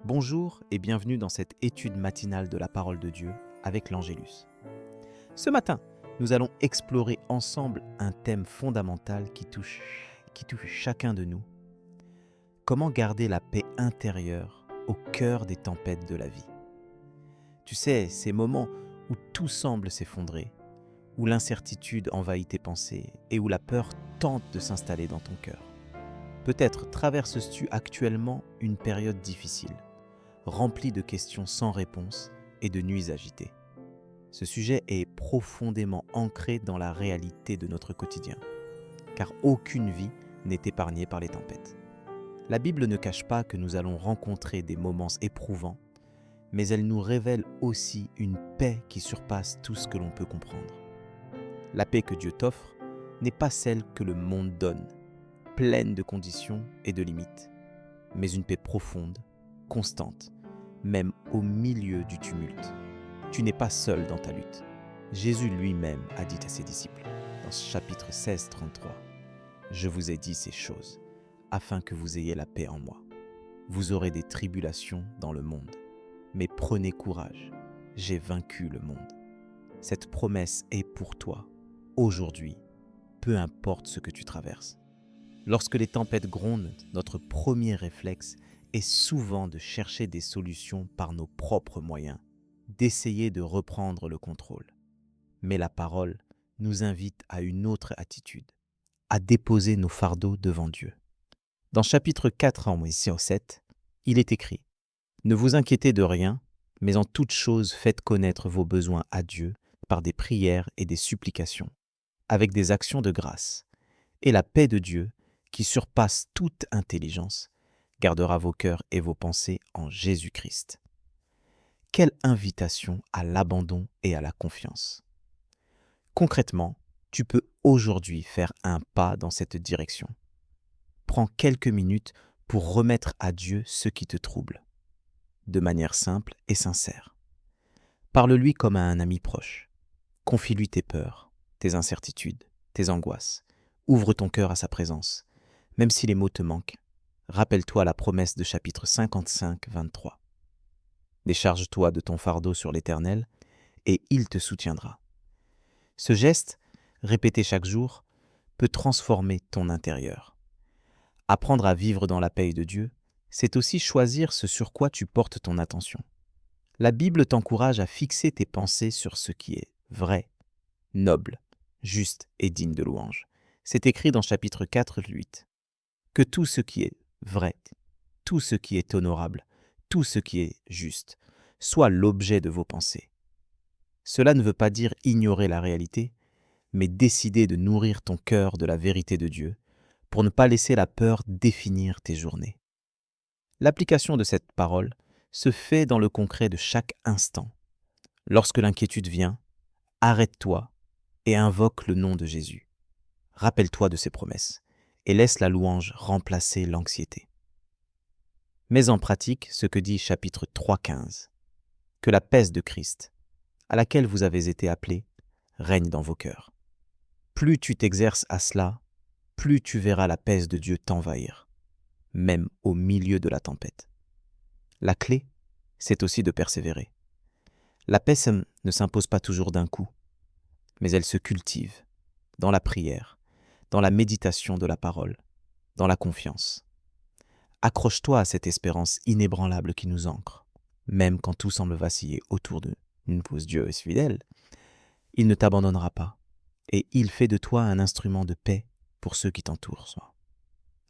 Bonjour et bienvenue dans cette étude matinale de la parole de Dieu avec l'Angélus. Ce matin, nous allons explorer ensemble un thème fondamental qui touche chacun de nous. Comment garder la paix intérieure au cœur des tempêtes de la vie. Tu sais, ces moments où tout semble s'effondrer, où l'incertitude envahit tes pensées et où la peur tente de s'installer dans ton cœur. Peut-être traverses-tu actuellement une période difficile, remplie de questions sans réponse et de nuits agitées. Ce sujet est profondément ancré dans la réalité de notre quotidien, car aucune vie n'est épargnée par les tempêtes. La Bible ne cache pas que nous allons rencontrer des moments éprouvants, mais elle nous révèle aussi une paix qui surpasse tout ce que l'on peut comprendre. La paix que Dieu t'offre n'est pas celle que le monde donne, pleine de conditions et de limites, mais une paix profonde, constante, même au milieu du tumulte. Tu n'es pas seul dans ta lutte. Jésus lui-même a dit à ses disciples, dans chapitre 16, 33, « Je vous ai dit ces choses, afin que vous ayez la paix en moi. Vous aurez des tribulations dans le monde, mais prenez courage, j'ai vaincu le monde. » Cette promesse est pour toi, aujourd'hui, peu importe ce que tu traverses. Lorsque les tempêtes grondent, notre premier réflexe est souvent de chercher des solutions par nos propres moyens, d'essayer de reprendre le contrôle. Mais la parole nous invite à une autre attitude, à déposer nos fardeaux devant Dieu. Dans chapitre 4, verset 7, il est écrit « Ne vous inquiétez de rien, mais en toute chose faites connaître vos besoins à Dieu par des prières et des supplications, avec des actions de grâce. Et la paix de Dieu, qui surpasse toute intelligence, gardera vos cœurs et vos pensées en Jésus-Christ. » Quelle invitation à l'abandon et à la confiance. Concrètement, tu peux aujourd'hui faire un pas dans cette direction. Prends quelques minutes pour remettre à Dieu ce qui te trouble, de manière simple et sincère. Parle-lui comme à un ami proche. Confie-lui tes peurs, tes incertitudes, tes angoisses. Ouvre ton cœur à sa présence. Même si les mots te manquent, rappelle-toi la promesse de chapitre 55, 23. Décharge-toi de ton fardeau sur l'Éternel, et il te soutiendra. Ce geste, répété chaque jour, peut transformer ton intérieur. Apprendre à vivre dans la paix de Dieu, c'est aussi choisir ce sur quoi tu portes ton attention. La Bible t'encourage à fixer tes pensées sur ce qui est vrai, noble, juste et digne de louange. C'est écrit dans chapitre 4, 8. Que tout ce qui est vrai, tout ce qui est honorable, tout ce qui est juste, soit l'objet de vos pensées. Cela ne veut pas dire ignorer la réalité, mais décider de nourrir ton cœur de la vérité de Dieu pour ne pas laisser la peur définir tes journées. L'application de cette parole se fait dans le concret de chaque instant. Lorsque l'inquiétude vient, arrête-toi et invoque le nom de Jésus. Rappelle-toi de ses promesses et laisse la louange remplacer l'anxiété. Mets en pratique ce que dit chapitre 3,15. Que la paix de Christ, à laquelle vous avez été appelés, règne dans vos cœurs. Plus tu t'exerces à cela, plus tu verras la paix de Dieu t'envahir, même au milieu de la tempête. La clé, c'est aussi de persévérer. La paix ne s'impose pas toujours d'un coup, mais elle se cultive dans la prière, dans la méditation de la parole, dans la confiance. Accroche-toi à cette espérance inébranlable qui nous ancre, même quand tout semble vaciller autour de nous, pose Dieu est fidèle. Il ne t'abandonnera pas, et il fait de toi un instrument de paix pour ceux qui t'entourent.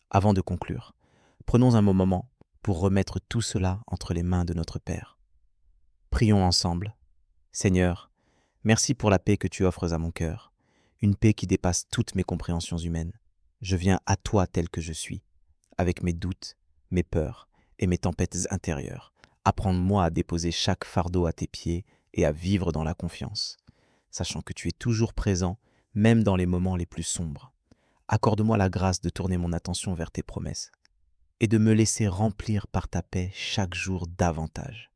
Avant de conclure, prenons un moment pour remettre tout cela entre les mains de notre Père. Prions ensemble. Seigneur, merci pour la paix que tu offres à mon cœur, une paix qui dépasse toutes mes compréhensions humaines. Je viens à toi tel que je suis, avec mes doutes, mes peurs et mes tempêtes intérieures. Apprends-moi à déposer chaque fardeau à tes pieds et à vivre dans la confiance, sachant que tu es toujours présent, même dans les moments les plus sombres. Accorde-moi la grâce de tourner mon attention vers tes promesses et de me laisser remplir par ta paix chaque jour davantage.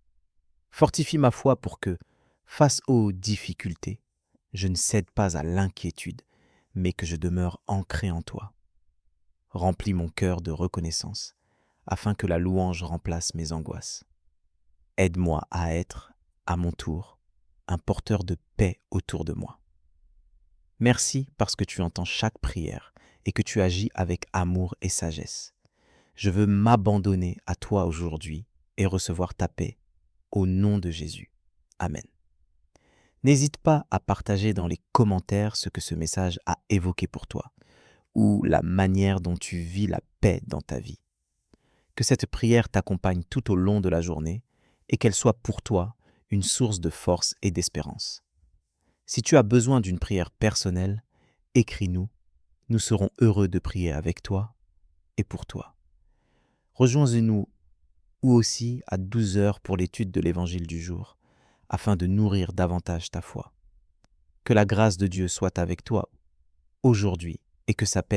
Fortifie ma foi pour que, face aux difficultés, je ne cède pas à l'inquiétude, mais que je demeure ancré en toi. Remplis mon cœur de reconnaissance, afin que la louange remplace mes angoisses. Aide-moi à être, à mon tour, un porteur de paix autour de moi. Merci parce que tu entends chaque prière et que tu agis avec amour et sagesse. Je veux m'abandonner à toi aujourd'hui et recevoir ta paix au nom de Jésus. Amen. N'hésite pas à partager dans les commentaires ce que ce message a évoqué pour toi ou la manière dont tu vis la paix dans ta vie. Que cette prière t'accompagne tout au long de la journée et qu'elle soit pour toi une source de force et d'espérance. Si tu as besoin d'une prière personnelle, écris-nous. Nous serons heureux de prier avec toi et pour toi. Rejoins-nous ou aussi à 12 heures pour l'étude de l'Évangile du jour, afin de nourrir davantage ta foi. Que la grâce de Dieu soit avec toi aujourd'hui et que sa paix